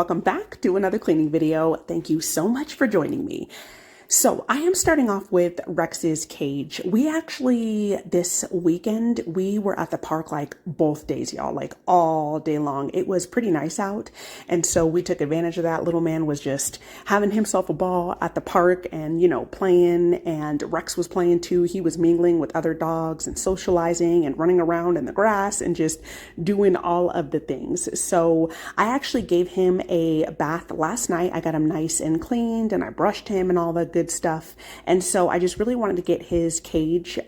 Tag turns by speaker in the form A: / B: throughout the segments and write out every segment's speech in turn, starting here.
A: welcome back to another cleaning video. Thank you so much for joining me. So I am starting off with Rex's cage. We actually, this weekend, we were at the park like both days, y'all, like all day long. It was pretty nice out. And so we took advantage of that. Little man was just having himself a ball at the park and, you know, playing, and Rex was playing too. He was mingling with other dogs and socializing and running around in the grass and just doing all of the things. So I actually gave him a bath last night. I got him nice and cleaned and I brushed him and all the good stuff. And so I just really wanted to get his cage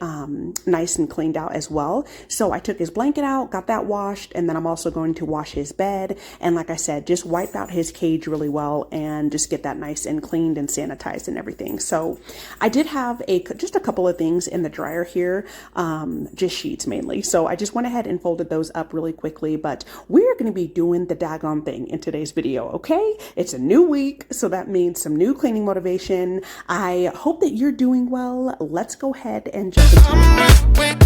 A: nice and cleaned out as well. So I took his blanket out, got that washed, and then I'm also going to wash his bed. And like I said, just wipe out his cage really well and just get that nice and cleaned and sanitized and everything. So I did have just a couple of things in the dryer here, just sheets mainly. So I just went ahead and folded those up really quickly, but we're going to be doing the daggone thing in today's video. Okay. It's a new week. So that means some new cleaning motivation. I hope that you're doing well. Let's go ahead and jump into it.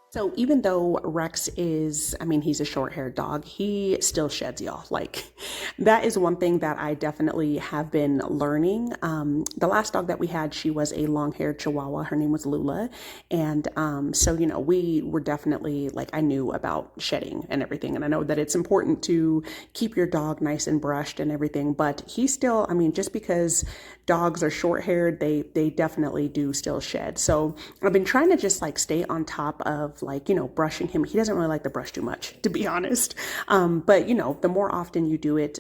A: So even though Rex is, I mean, he's a short-haired dog, he still sheds, y'all. Like, that is one thing that I definitely have been learning. The last dog that we had, she was a long-haired Chihuahua. Her name was Lula. And so, you know, we were definitely, like, I knew about shedding and everything. And I know that it's important to keep your dog nice and brushed and everything. But he still, I mean, just because dogs are short-haired, they definitely do still shed. So I've been trying to just, like, stay on top of, like, you know, brushing him. He doesn't really like to brush too much, to be honest. But, you know, the more often you do it,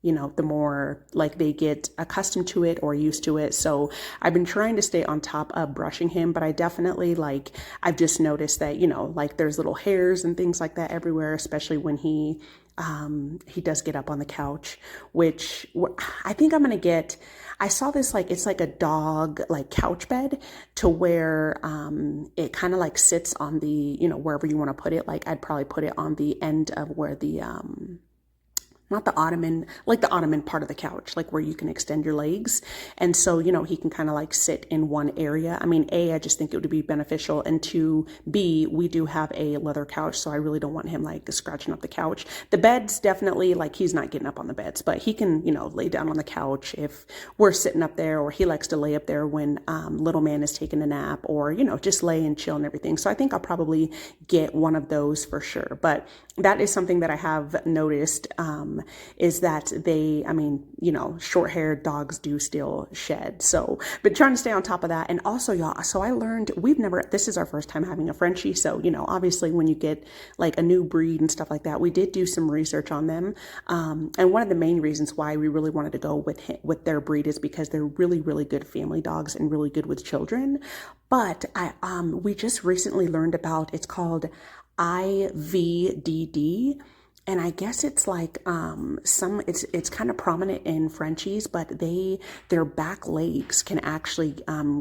A: you know, the more like they get accustomed to it or used to it. So I've been trying to stay on top of brushing him, but I definitely, like, I've just noticed that, you know, like there's little hairs and things like that everywhere, especially when he does get up on the couch, which I think I'm going to get. I saw this, like, it's like a dog, like, couch bed to where it kind of like sits on the, you know, wherever you want to put it. Like, I'd probably put it on the end of where the, not the ottoman, like the ottoman part of the couch, like where you can extend your legs. And so, you know, he can kind of like sit in one area. I mean, A, I just think it would be beneficial. And two, B, we do have a leather couch, so I really don't want him like scratching up the couch. The bed's definitely like, he's not getting up on the beds, but he can, you know, lay down on the couch if we're sitting up there, or he likes to lay up there when little man is taking a nap, or, you know, just lay and chill and everything. So I think I'll probably get one of those for sure. But that is something that I have noticed, is that they, I mean, you know, short-haired dogs do still shed. So, but trying to stay on top of that. And also, y'all, so I learned, this is our first time having a Frenchie. So, you know, obviously when you get like a new breed and stuff like that, we did do some research on them. And one of the main reasons why we really wanted to go with their breed is because they're really, really good family dogs and really good with children. But we just recently learned about, it's called IVDD. And I guess it's like it's kind of prominent in Frenchies, but their back legs can actually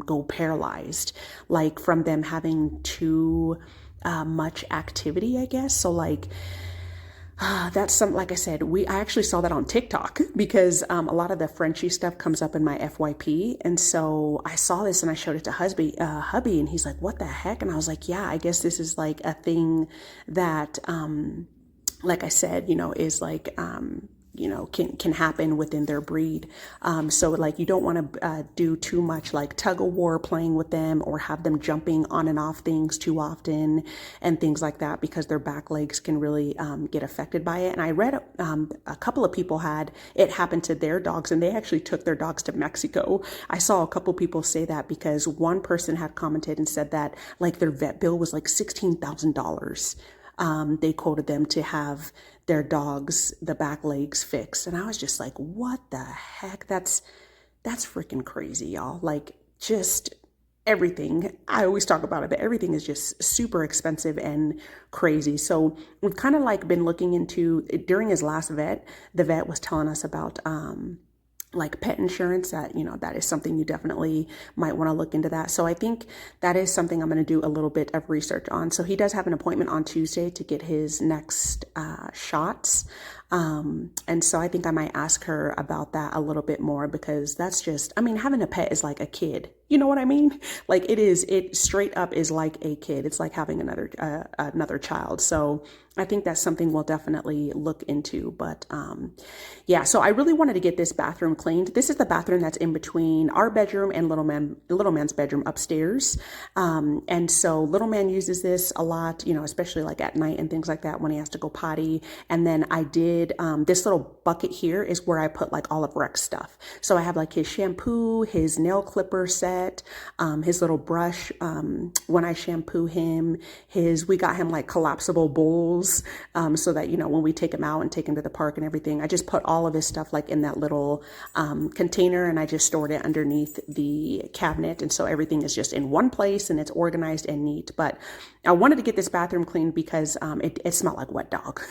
A: go paralyzed, like from them having too much activity, I guess. So like that's like I said, I actually saw that on TikTok, because a lot of the Frenchie stuff comes up in my FYP. And so I saw this and I showed it to hubby, and he's like, what the heck? And I was like, yeah, I guess this is like a thing that, like I said, you know, is like, you know, can happen within their breed. So like, you don't want to do too much like tug of war playing with them, or have them jumping on and off things too often and things like that, because their back legs can really get affected by it. And I read a couple of people had it happen to their dogs, and they actually took their dogs to Mexico. I saw a couple people say that, because one person had commented and said that like their vet bill was like $16,000. They quoted them to have their dogs, the back legs fixed. And I was just like, what the heck? That's freaking crazy, y'all. Like, just everything. I always talk about it, but everything is just super expensive and crazy. So we've kind of like been looking into, during his last vet, the vet was telling us about, like pet insurance, that, you know, that is something you definitely might want to look into that. So I think that is something I'm going to do a little bit of research on. So he does have an appointment on Tuesday to get his next shots. And so I think I might ask her about that a little bit more, because that's just, I mean, having a pet is like a kid. You know what I mean? Like it straight up is like a kid. It's like having another child. So I think that's something we'll definitely look into. But yeah, so I really wanted to get this bathroom cleaned. This is the bathroom that's in between our bedroom and little man's bedroom upstairs. And so little man uses this a lot, you know, especially like at night and things like that when he has to go potty. And then I did this little bucket here is where I put like all of Rex's stuff. So I have like his shampoo, his nail clipper set, his little brush when I shampoo him, we got him like collapsible bowls, so that, you know, when we take him out and take him to the park and everything, I just put all of his stuff like in that little container, and I just stored it underneath the cabinet. And so everything is just in one place and it's organized and neat. But I wanted to get this bathroom cleaned because it smelled like wet dog.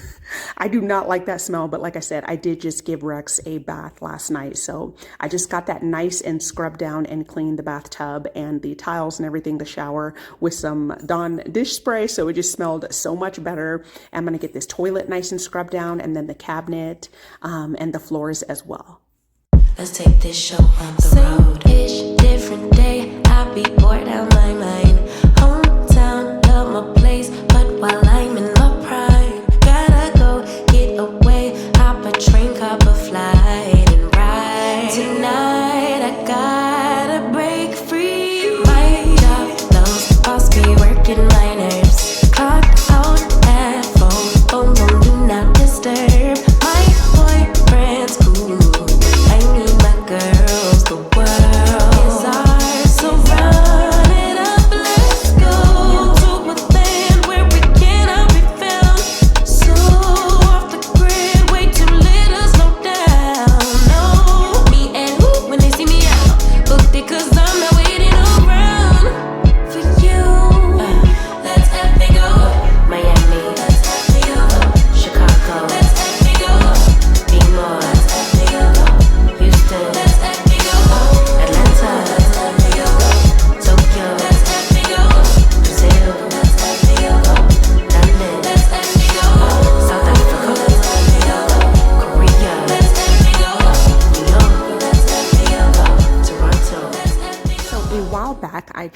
A: I do not like that smell, but like I said, I did just give Rex a bath last night. So I just got that nice and scrubbed down and cleaned the bathtub and the tiles and everything, the shower, with some Dawn dish spray. So it just smelled so much better. I'm going to get this toilet nice and scrubbed down, and then the cabinet and the floors as well.
B: Let's take this show on the road. Same-ish, different day. I be bored out my mind. Hometown, love my place, but while I'm in my prime, gotta go get away. Hop a train, cop a flight, and ride. Tonight I gotta break free. My job, those boss be working my nerves. Clock out at 4, boom boom, do not disturb. My boyfriend's cool. I need my girls, the world is ours, so run it up, let's go to a land where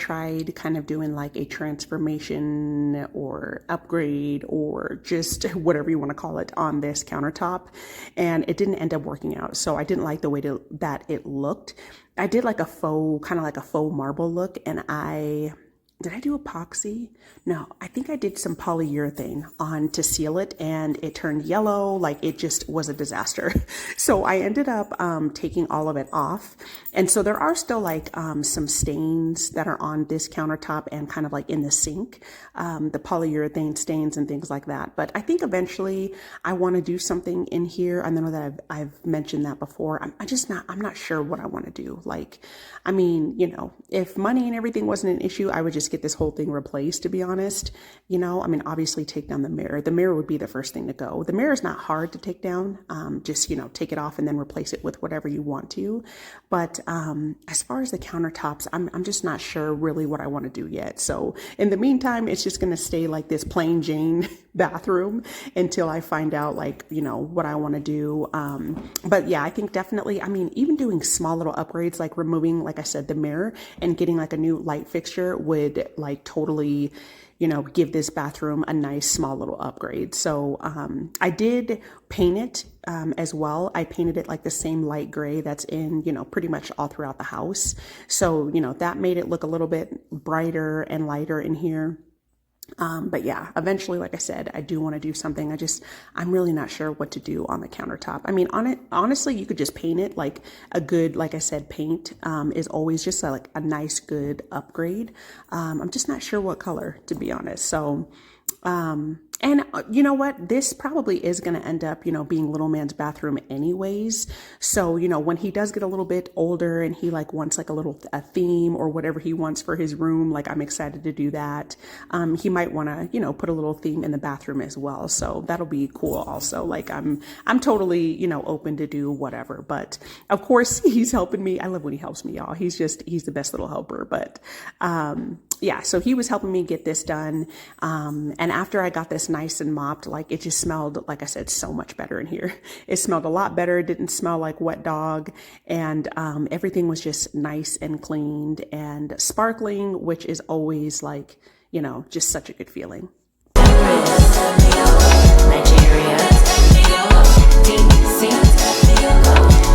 A: tried kind of doing like a transformation or upgrade or just whatever you want to call it on this countertop, and it didn't end up working out. So I didn't like the way that it looked. I did like a faux, kind of like a faux marble look, and did I do epoxy? No, I think I did some polyurethane on to seal it, and it turned yellow. Like, it just was a disaster. So I ended up taking all of it off. And so there are still like some stains that are on this countertop and kind of like in the sink, the polyurethane stains and things like that. But I think eventually I want to do something in here. I know that I've mentioned that before. I'm not sure what I want to do. Like, I mean, you know, if money and everything wasn't an issue, I would just get this whole thing replaced, to be honest. You know, I mean, obviously take down the mirror. The mirror would be the first thing to go. The mirror is not hard to take down. Just, you know, take it off and then replace it with whatever you want to. But as far as the countertops, I'm just not sure really what I want to do yet. So in the meantime, it's just going to stay like this plain Jane bathroom until I find out, like, you know, what I want to do. But yeah, I think definitely, I mean, even doing small little upgrades, like removing, like I said, the mirror and getting like a new light fixture would like totally, you know, give this bathroom a nice small little upgrade. So I did paint it as well. I painted it like the same light gray that's in, you know, pretty much all throughout the house. So, you know, that made it look a little bit brighter and lighter in here. But yeah, eventually, like I said, I do want to do something. I'm really not sure what to do on the countertop. I mean, on it, honestly, you could just paint it. Like a good, like I said, paint is always just like a nice, good upgrade. I'm just not sure what color, to be honest. So, and you know what? This probably is going to end up, you know, being little man's bathroom anyways. So, you know, when he does get a little bit older and he like wants like a theme or whatever he wants for his room, like I'm excited to do that. He might want to, you know, put a little theme in the bathroom as well. So that'll be cool also. Like I'm totally, you know, open to do whatever, but of course he's helping me. I love when he helps me, y'all. He's the best little helper. But, yeah, so he was helping me get this done. And after I got this nice and mopped, like it just smelled, like I said, so much better in here. It smelled a lot better. It didn't smell like wet dog. And everything was just nice and cleaned and sparkling, which is always like, you know, just such a good feeling.
B: Nigeria, DC,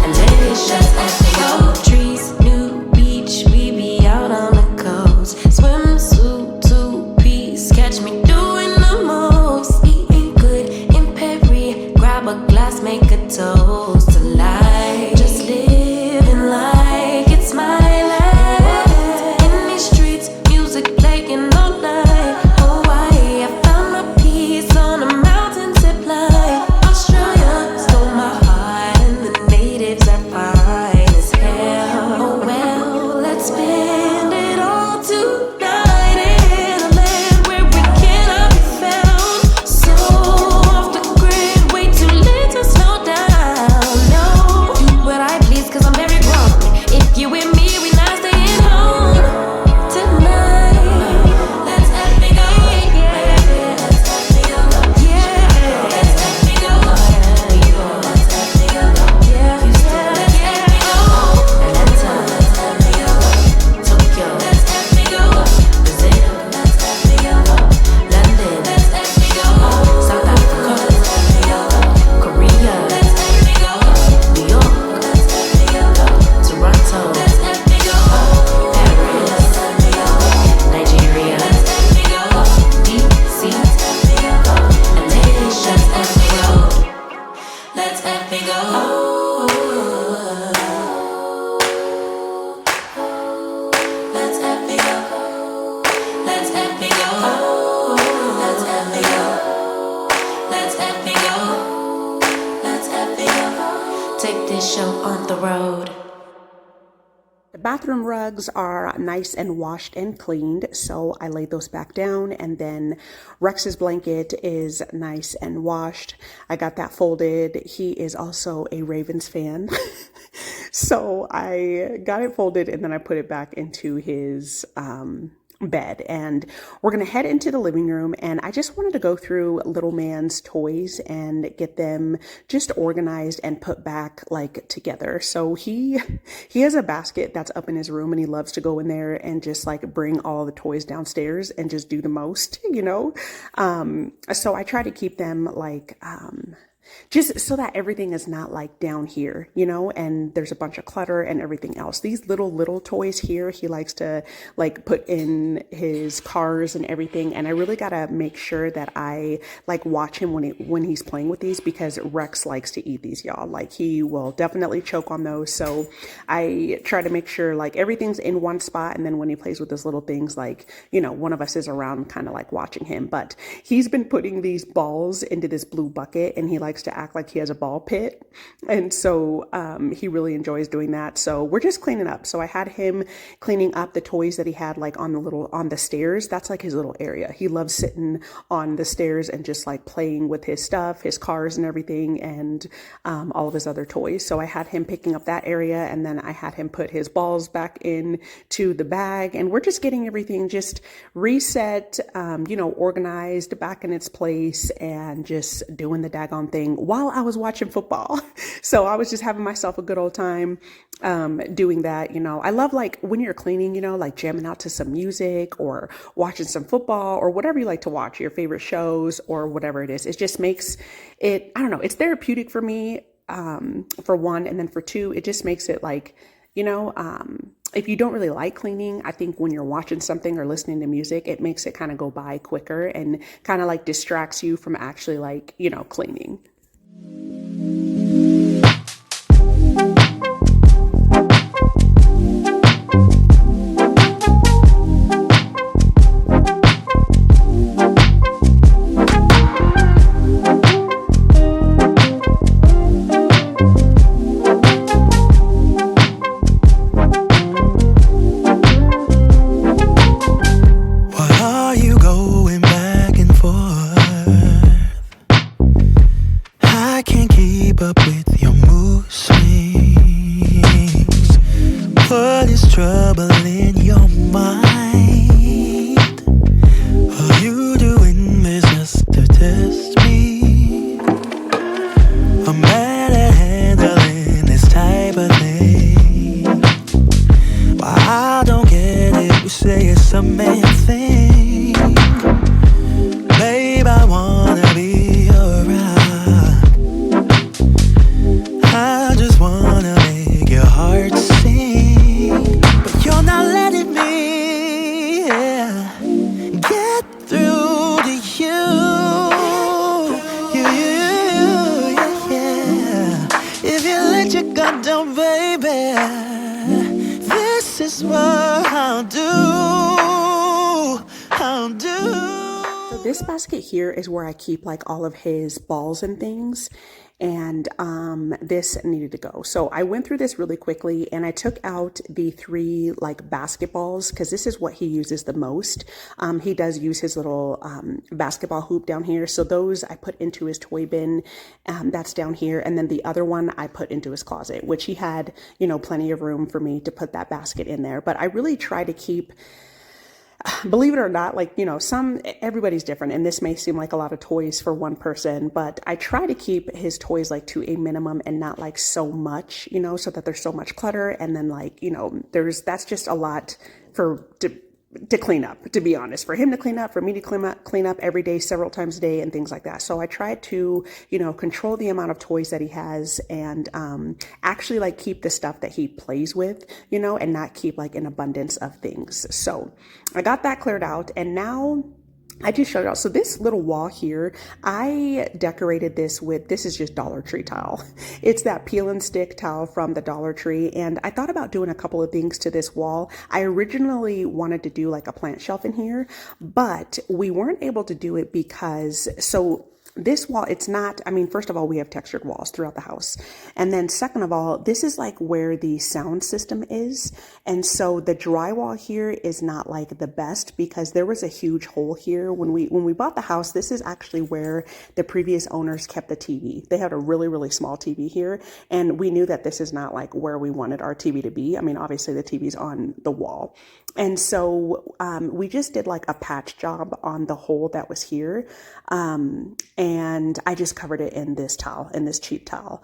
B: and delicious trees, new beach, we be out on the coast. Swimsuit, two-piece, catch me doing the most. Eating good in Perry, grab a glass, make a toast to life. Just living like it's my life. In these streets, music playing all night. Hawaii, I found my peace on a mountain zip line. Australia stole my heart, and the natives are fine as hell. Oh well, let's spend it all tonight in a land where we cannot be found. So off the grid, way too late to slow down. No, do what I please, 'cause I'm very grown. If you with me, we not staying home tonight. Let's have me go, yeah. Let's have me go, yeah. Let's have me go, let's have me go, yeah. Let's have me go, Atlanta. Let's have me go, Tokyo. Let's have me go, Brazil. Let's have me go, London. Let's have me go, South Africa. Let's have me go, Korea. Let's have me go, New York. Let's have me go, Toronto. Let's have me go, Paris. Let's have me go, Nigeria. Let's have me go, DC. Let's have me go, and let's just have me go. Let's have me go. Let's have me go. Let's have me go. Let's have me go. Let's have me go. Let's have me go. Take this show on the road.
A: The bathroom rugs are nice and washed and cleaned, so I laid those back down, and then Rex's blanket is nice and washed. I got that folded. He is also a Ravens fan. So I got it folded and then I put it back into his bed, and we're gonna head into the living room. And I just wanted to go through little man's toys and get them just organized and put back like together. So he has a basket that's up in his room, and he loves to go in there and just like bring all the toys downstairs and just do the most, so I try to keep them like just so that everything is not like down here, and there's a bunch of clutter and everything else. These little toys here, he likes to like put in his cars and everything. And I really got to make sure that I like watch him when he's playing with these, because Rex likes to eat these, y'all. Like he will definitely choke on those. So I try to make sure like everything's in one spot. And then when he plays with those little things, like, one of us is around kind of like watching him. But he's been putting these balls into this blue bucket, and he likes to act like he has a ball pit. And so he really enjoys doing that. So we're just cleaning up. So I had him cleaning up the toys that he had like on the stairs. That's like his little area. He loves sitting on the stairs and just like playing with his stuff, his cars and everything, and all of his other toys. So I had him picking up that area, and then I had him put his balls back in to the bag, and we're just getting everything just reset, organized back in its place, and just doing the daggone thing while I was watching football. So I was just having myself a good old time doing that. I love like when you're cleaning, like jamming out to some music or watching some football or whatever you like to watch, your favorite shows or whatever it is. It just makes it, I don't know, it's therapeutic for me, for one. And then for two, it just makes it like, if you don't really like cleaning, I think when you're watching something or listening to music, it makes it kind of go by quicker and kind of like distracts you from actually like, cleaning. This basket here is where I keep like all of his balls and things, and this needed to go. So I went through this really quickly, and I took out the 3 like basketballs, because this is what he uses the most. He does use his little basketball hoop down here. So those I put into his toy bin, that's down here. And then the other one I put into his closet, which he had, plenty of room for me to put that basket in there. But I really try to keep, believe it or not, like, everybody's different, and this may seem like a lot of toys for one person, but I try to keep his toys like to a minimum and not like so much, so that there's so much clutter. And then like, that's just a lot to clean up, to be honest, for him to clean up, for me to clean up every day, several times a day, and things like that. So I try to, control the amount of toys that he has, and actually like keep the stuff that he plays with, and not keep like an abundance of things. So I got that cleared out, and now I just showed it out. So this little wall here, I decorated this with, this is just Dollar Tree tile. It's that peel and stick tile from the Dollar Tree. And I thought about doing a couple of things to this wall. I originally wanted to do like a plant shelf in here, but we weren't able to do it because, so this wall, it's not, first of all, we have textured walls throughout the house. And then second of all, this is like where the sound system is. And so the drywall here is not like the best, because there was a huge hole here. When we bought the house, this is actually where the previous owners kept the TV. They had a really, really small TV here. And we knew that this is not like where we wanted our TV to be. Obviously the TV's on the wall. And so we just did like a patch job on the hole that was here. And I just covered it in this towel, in this cheap towel.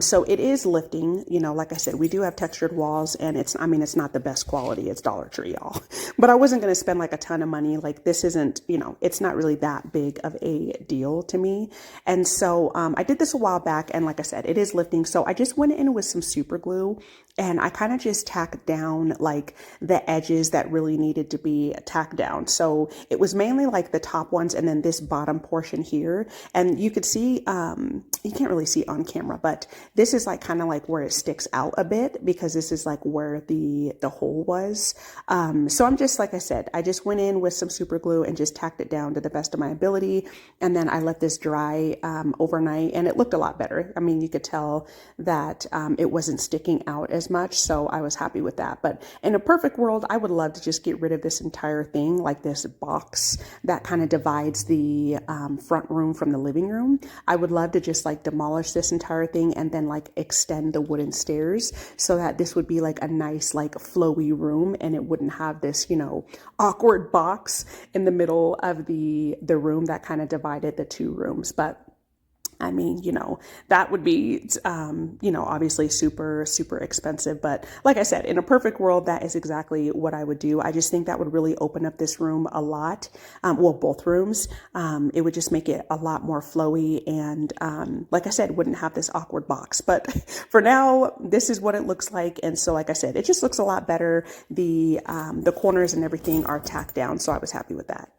A: So it is lifting, you know, like I said, we do have textured walls, and I mean, it's not the best quality. It's Dollar Tree, y'all. But I wasn't going to spend like a ton of money. Like this isn't, you know, it's not really that big of a deal to me. And so I did this a while back, and like I said, it is lifting. So I just went in with some super glue, and I kind of just tacked down like the edges that really needed to be tacked down. So it was mainly like the top ones and then this bottom portion here. And you could see, you can't really see on camera, but this is like kind of like where it sticks out a bit, because this is like where the hole was. So I'm just, like I said, I just went in with some super glue and just tacked it down to the best of my ability. And then I let this dry overnight, and it looked a lot better. I mean, you could tell that it wasn't sticking out as much. So I was happy with that. But in a perfect world, I would love to just get rid of this entire thing, like this box that kind of divides the front room from the living room. I would love to just like demolish this entire thing and then like extend the wooden stairs so that this would be like a nice like flowy room, and it wouldn't have this, you know, awkward box in the middle of the room that kind of divided the two rooms. But I mean, you know, that would be, you know, obviously super, super expensive. But like I said, in a perfect world, that is exactly what I would do. I just think that would really open up this room a lot. Well, both rooms. It would just make it a lot more flowy. And like I said, wouldn't have this awkward box. But for now, this is what it looks like. And so, like I said, it just looks a lot better. The corners and everything are tacked down. So I was happy with that.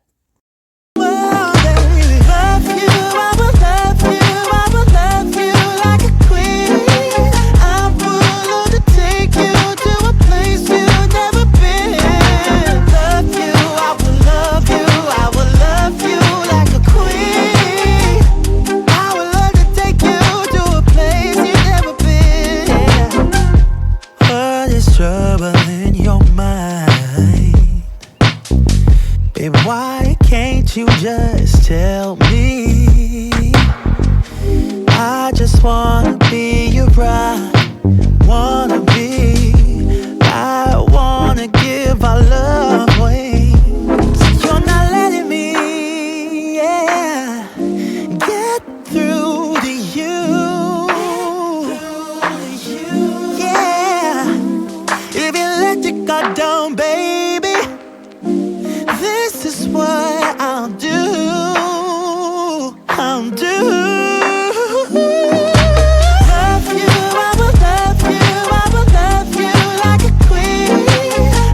C: Why can't you just tell me? I just wanna be your bride, wanna be. I wanna give our love away. You're not letting me, yeah, get through to you. Yeah, if you let your guard down, baby, this is what I'll do. I'll do. Love you, I will love you, I will love you like a queen.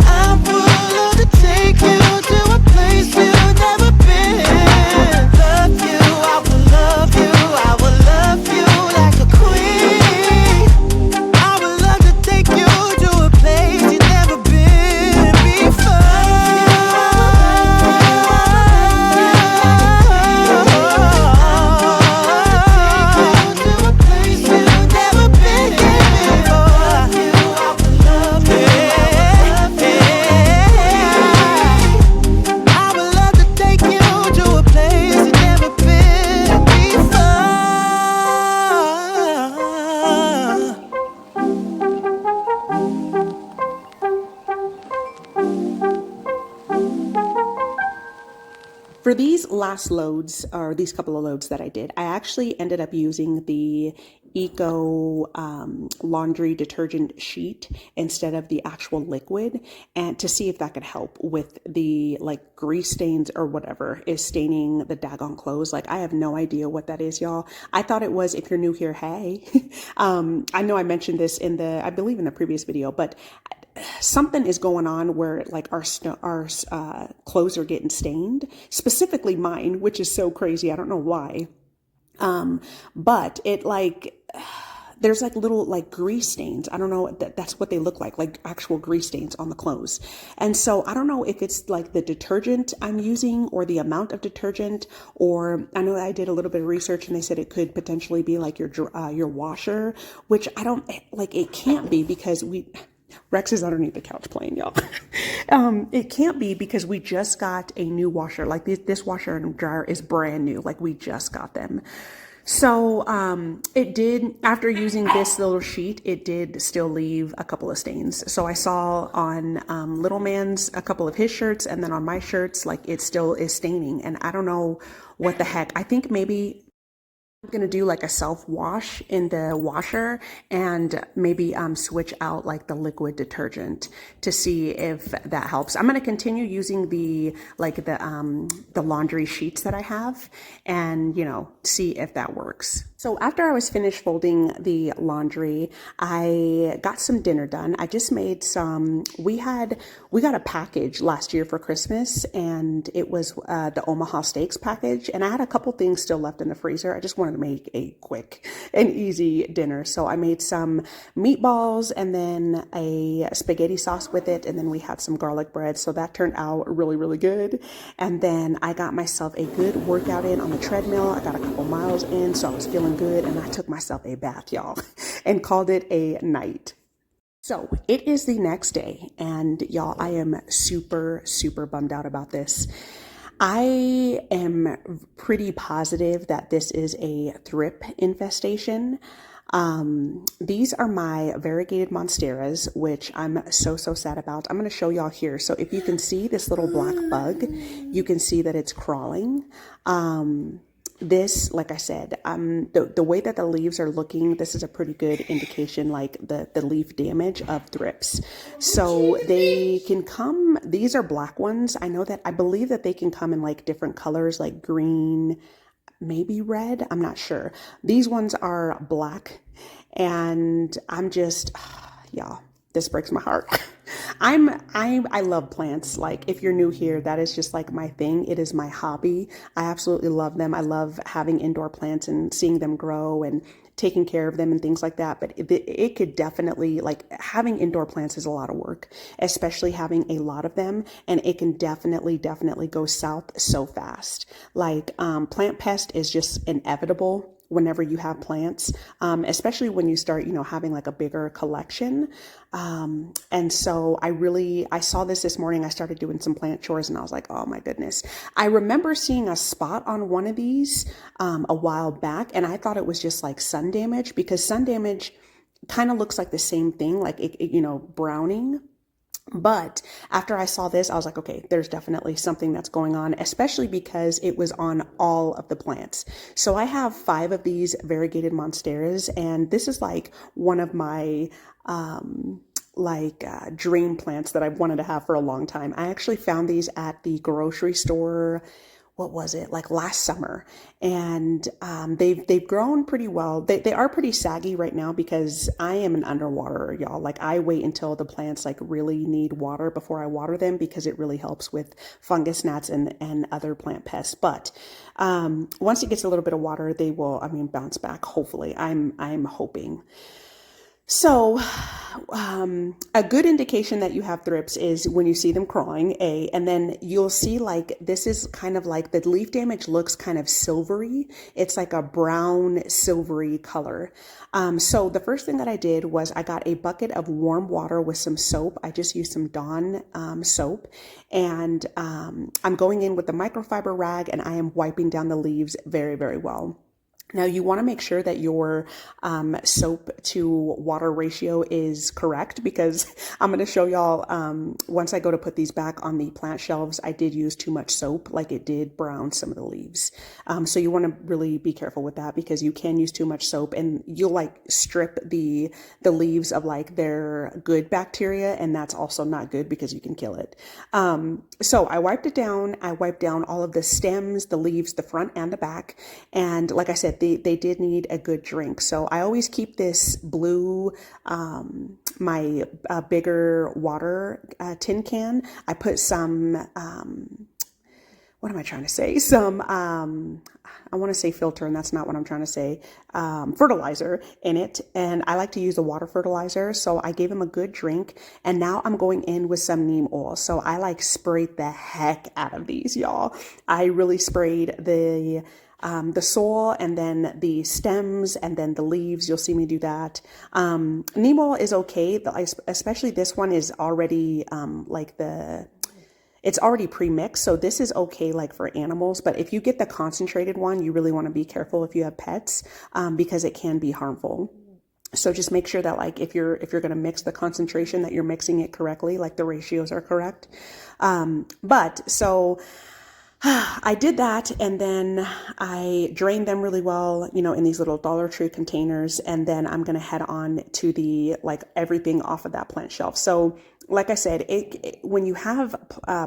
C: I will love to take you to a place you've never been. Love you, I will love you, I will love you like a queen. I will love to take you to a place you've never been before.
A: For these last loads, or these couple of loads that I did, I actually ended up using the Eco laundry detergent sheet instead of the actual liquid, and to see if that could help with the like grease stains or whatever is staining the daggone clothes. Like, I have no idea what that is, y'all. I thought it was, if you're new here, hey. I know I mentioned this in I believe in the previous video, but something is going on where like our clothes are getting stained, specifically mine, which is so crazy. I don't know why. But it like, there's like little like grease stains. I don't know, that's what they look like actual grease stains on the clothes. And so I don't know if it's like the detergent I'm using or the amount of detergent, or I know I did a little bit of research and they said it could potentially be like your washer, which I don't like. It can't be, because Rex is underneath the couch playing, y'all. It can't be, because we just got a new washer. Like this washer and dryer is brand new. Like we just got them. So it did, after using this little sheet, it did still leave a couple of stains. So I saw on little man's a couple of his shirts, and then on my shirts, like it still is staining. And I don't know what the heck. I think maybe I'm gonna do like a self wash in the washer and maybe switch out like the liquid detergent to see if that helps. I'm gonna continue using the laundry sheets that I have and see if that works. So after I was finished folding the laundry, I got some dinner done. I just made some, we got a package last year for Christmas, and it was the Omaha Steaks package, and I had a couple things still left in the freezer. I just wanted to make a quick and easy dinner. So I made some meatballs and then a spaghetti sauce with it, and then we had some garlic bread. So that turned out really, really good. And then I got myself a good workout in on the treadmill. I got a couple miles in, so I was feeling good, and I took myself a bath, y'all, and called it a night. So it is the next day, and y'all, I am super, super bummed out about this. I am pretty positive that this is a thrip infestation. These are my variegated monsteras, which I'm so sad about. I'm going to show y'all here. So if you can see this little black bug, you can see that it's crawling. This, like I said, the way that the leaves are looking, this is a pretty good indication, like the leaf damage of thrips. So they can come, these are black ones. I believe that they can come in like different colors, like green, maybe red. I'm not sure. These ones are black, and I'm just, y'all, this breaks my heart. I love plants. Like, if you're new here, that is just like my thing. It is my hobby. I absolutely love them. I love having indoor plants and seeing them grow and taking care of them and things like that. But it could definitely, like, having indoor plants is a lot of work, especially having a lot of them. And it can definitely go south so fast. Like, plant pest is just inevitable whenever you have plants, especially when you start, having like a bigger collection. And so I saw this morning. I started doing some plant chores, and I was like, oh my goodness. I remember seeing a spot on one of these a while back, and I thought it was just like sun damage, because sun damage kind of looks like the same thing, like browning. But after I saw this, I was like, okay, there's definitely something that's going on, especially because it was on all of the plants. So I have 5 of these variegated monsteras, and this is like one of my dream plants that I've wanted to have for a long time. I actually found these at the grocery store. What was it, like last summer? And they've grown pretty well. They are pretty saggy right now because I am an underwaterer, y'all. Like, I wait until the plants like really need water before I water them, because it really helps with fungus gnats and other plant pests. But once it gets a little bit of water, they will, bounce back. Hopefully, I'm hoping. So, a good indication that you have thrips is when you see them crawling, and then you'll see like, this is kind of like, the leaf damage looks kind of silvery. It's like a brown silvery color. So the first thing that I did was I got a bucket of warm water with some soap. I just used some Dawn soap, and I'm going in with the microfiber rag, and I am wiping down the leaves very, very well. Now, you want to make sure that your soap to water ratio is correct, because I'm going to show y'all, once I go to put these back on the plant shelves, I did use too much soap, like it did brown some of the leaves. So you want to really be careful with that, because you can use too much soap and you'll like strip the leaves of like their good bacteria, and that's also not good because you can kill it. So I wiped it down. I wiped down all of the stems, the leaves, the front and the back. And like I said, they did need a good drink. So I always keep this blue, my bigger water tin can. I put some, what am I trying to say? Some, I want to say filter, and that's not what I'm trying to say, fertilizer in it. And I like to use the water fertilizer. So I gave him a good drink, and now I'm going in with some neem oil. So I like sprayed the heck out of these, y'all. I really sprayed the soil, and then the stems, and then the leaves. You'll see me do that. Neem oil is okay. Especially this one is already, it's already pre-mixed, so this is okay like for animals. But if you get the concentrated one, you really want to be careful if you have pets, because it can be harmful. So just make sure that like if you're going to mix the concentration, that you're mixing it correctly, like the ratios are correct. But so I did that, and then I drained them really well, you know, in these little Dollar Tree containers. And then I'm going to head on to the, like, everything off of that plant shelf. So like I said, when you have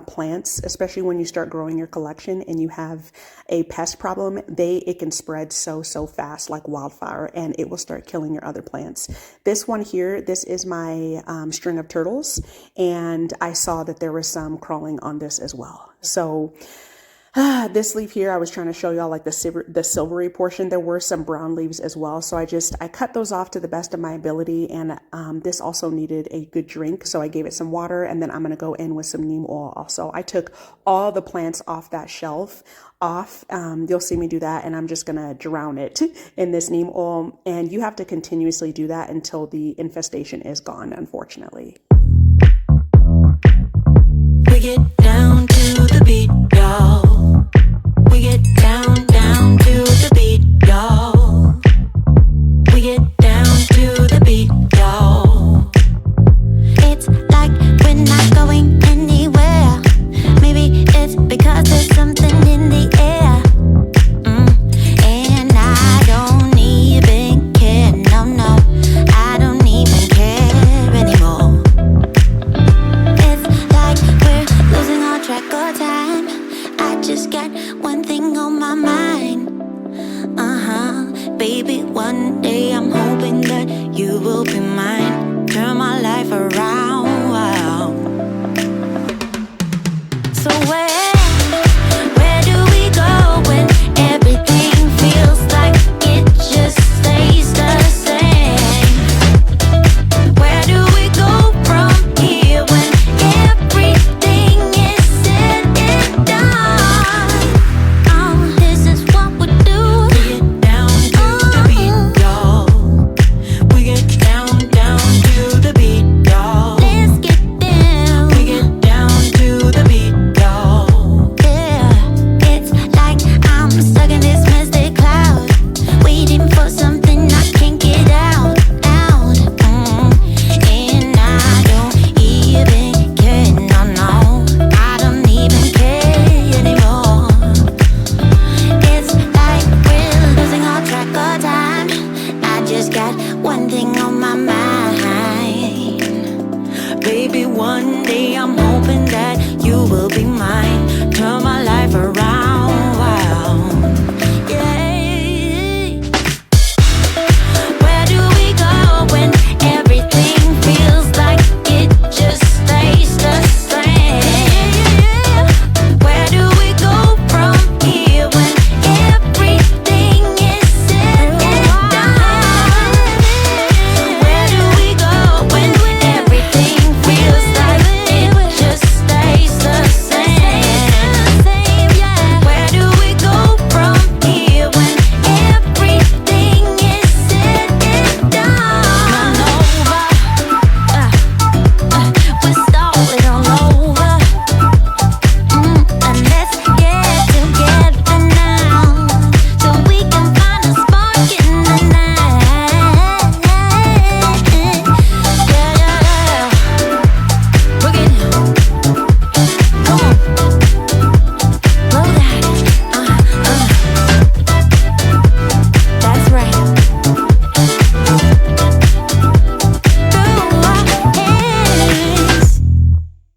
A: plants, especially when you start growing your collection and you have a pest problem, it can spread so fast like wildfire, and it will start killing your other plants. This one here, this is my string of turtles, and I saw that there was some crawling on this as well. So this leaf here, I was trying to show y'all like the silvery portion. There were some brown leaves as well. So I cut those off to the best of my ability. And this also needed a good drink. So I gave it some water, and then I'm going to go in with some neem oil also. I took all the plants off that shelf off. You'll see me do that, and I'm just going to drown it in this neem oil. And you have to continuously do that until the infestation is gone, unfortunately.
B: We get down to the beat, y'all. We get down to the beat, y'all. We get down to the beat, y'all. It's like we're not going anywhere. Maybe it's because there's something in the air. And I don't even care, no, I don't even care anymore. It's like we're losing all track of time. I just got one thing on my mind. Baby, one day I'm hoping that you will be mine. Turn my life around. So where do we go when everything feels like it just stays the same? Where do we go from here when everything is said and done? Oh, this is what we do. We get down to the beat, y'all. We get down to the beat, y'all. Let's get down. We get down to the beat, y'all. Yeah, it's like I'm stuck in this misty cloud, waiting for something I can't get out. And I don't even care, no, I don't even care anymore. It's like we're losing all track of time. I just got one thing on my mind. Baby, one day I'm hoping that you will be mine. Turn my life around. Yeah. Where do we go when everything feels like it just stays the same? Where do we go from here when everything is said and done? Where do we go when everything feels like it just stays the same? Where do we go from here when everything is said and done? We're stalling all over. And let's get together now, so we can find a spark in the night. Yeah. Bring it down. Come on. Blow that. That's right. Through our hands.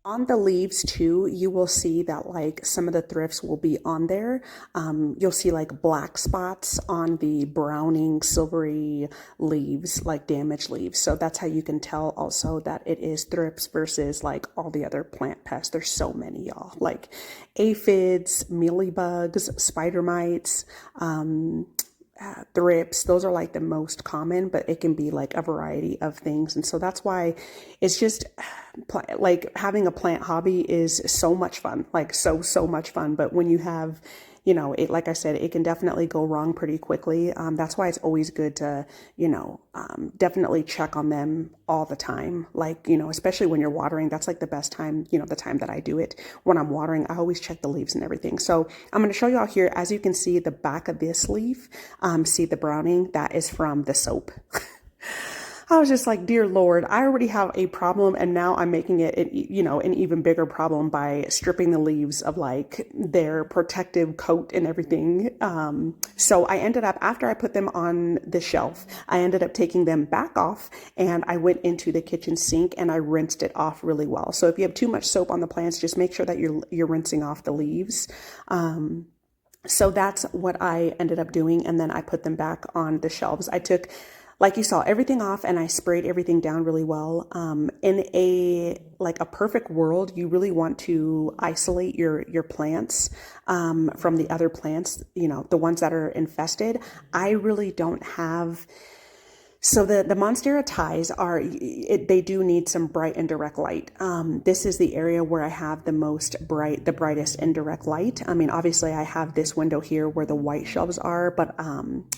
A: On the leaves too, you will see that like some of the thrifts will be on there. You'll see like black spots on the browning, silvery leaves, like damaged leaves. So that's how you can tell also that it is thrips versus like all the other plant pests. There's so many, y'all, like aphids, mealybugs, spider mites, thrips. Those are like the most common, but it can be like a variety of things. And so that's why it's just like having a plant hobby is so much fun, like so much fun. But when you have you know, it, like I said, it can definitely go wrong pretty quickly. That's why it's always good to, you know, definitely check on them all the time. Like, you know, especially when you're watering, that's like the best time, you know, the time that I do it. When I'm watering, I always check the leaves and everything. So I'm going to show you out here, as you can see the back of this leaf, see the browning, that is from the soap. I was just like, dear Lord, I already have a problem, and now I'm making it, you know, an even bigger problem by stripping the leaves of like their protective coat and everything. So I ended up, after I put them on the shelf, I ended up taking them back off, and I went into the kitchen sink and I rinsed it off really well. So if you have too much soap on the plants, just make sure that you're rinsing off the leaves. So that's what I ended up doing, and then I put them back on the shelves. I took, like you saw, everything off, and I sprayed everything down really well. In a perfect world, you really want to isolate your plants from the other plants, you know, the ones that are infested. I really don't have. So the Monstera ties they do need some bright indirect light. This is the area where I have the brightest indirect light. I mean, obviously I have this window here where the white shelves are, but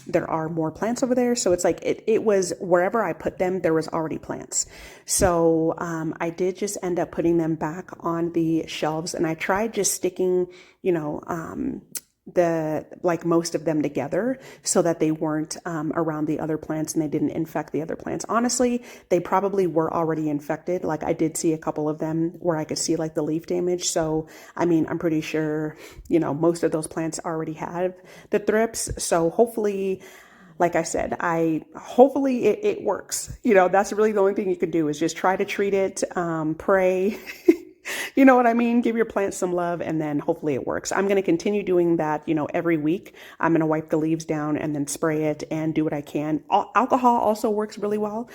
A: there are more plants over there. So it's like, it was wherever I put them, there was already plants. So I did just end up putting them back on the shelves, and I tried just sticking, you know, most of them together so that they weren't around the other plants and they didn't infect the other plants. Honestly, they probably were already infected. Like, I did see a couple of them where I could see like the leaf damage. So, I mean, I'm pretty sure, you know, most of those plants already have the thrips. So hopefully, like I said, hopefully it works. You know, that's really the only thing you can do is just try to treat it, pray. You know what I mean? Give your plants some love, and then hopefully it works. I'm going to continue doing that, you know, every week. I'm going to wipe the leaves down and then spray it and do what I can. Alcohol also works really well.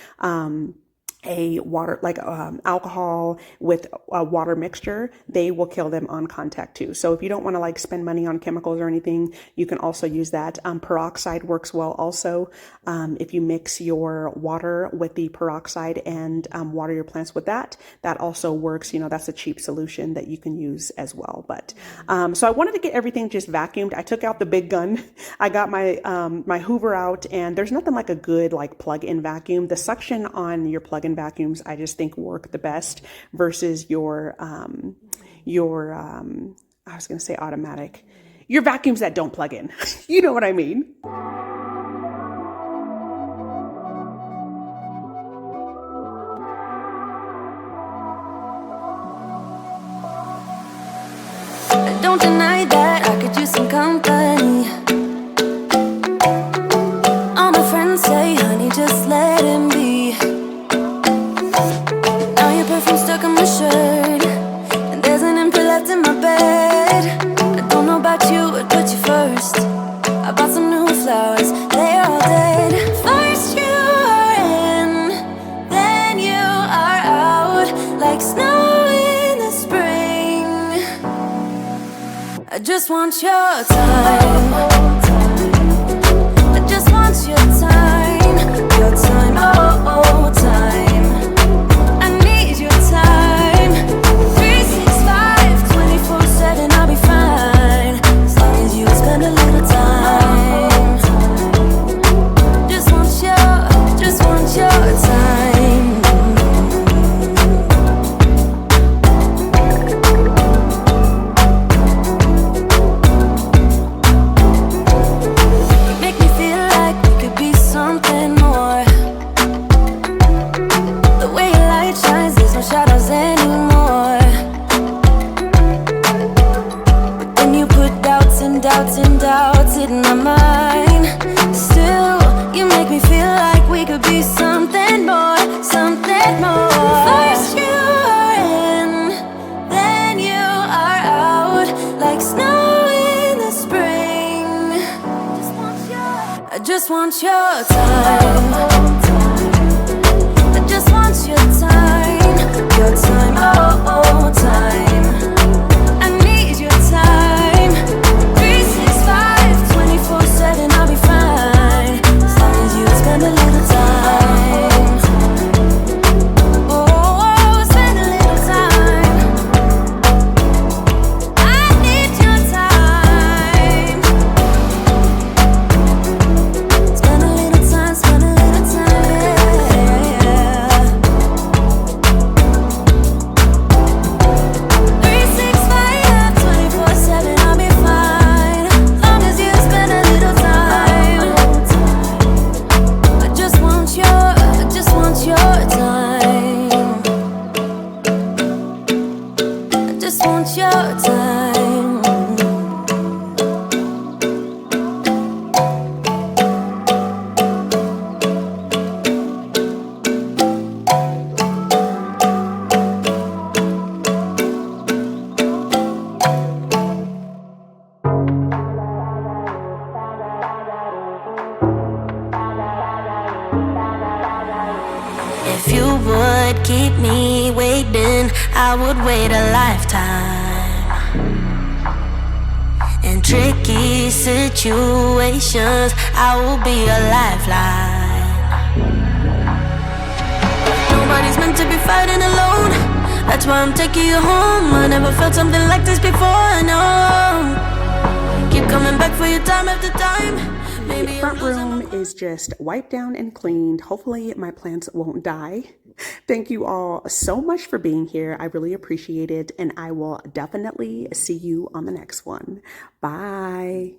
A: Alcohol with a water mixture, they will kill them on contact too. So if you don't want to like spend money on chemicals or anything, you can also use that. Peroxide works well also. If you mix your water with the peroxide and water your plants with that also works. You know, that's a cheap solution that you can use as well. But so I wanted to get everything just vacuumed. I took out the big gun. I got my my Hoover out, and there's nothing like a good like plug-in vacuum. The suction on your plug-in vacuums, I just think, work the best versus your I was going to say automatic, your vacuums that don't plug in. You know what I mean?
B: Don't deny that I could use some company. All my friends say, honey, just let him be. Now your perfume stuck on my shirt, and there's an empty left in my bed. I don't know about you, I'd put you first. I bought some new flowers, they're all dead. First you are in, then you are out, like snow in the spring. I just want your time. I just want your time. Your time, oh, time. I need your time. 365, 24/7, I'll be fine, as long as you spend a little time. Just want your time. Shadows anymore. But then you put doubts and doubts in my mind. Still, you make me feel like we could be something more. First you are in, then you are out, like snow in the spring. I just want your time. I just want your time. Your time, oh, time. I need your time. 365, 24/7, I'll be fine, as long as you spend a little time. Oh, spend a little time. I need your time. If you would keep me waiting, I would wait a lifetime. In tricky situations, I will be a lifeline. Nobody's meant to be fighting alone. That's why I'm taking you home. I never felt something like this before, no. Keep coming back for your time after time.
A: The front room is just wiped down and cleaned. Hopefully my plants won't die. Thank you all so much for being here. I really appreciate it, and I will definitely see you on the next one. Bye.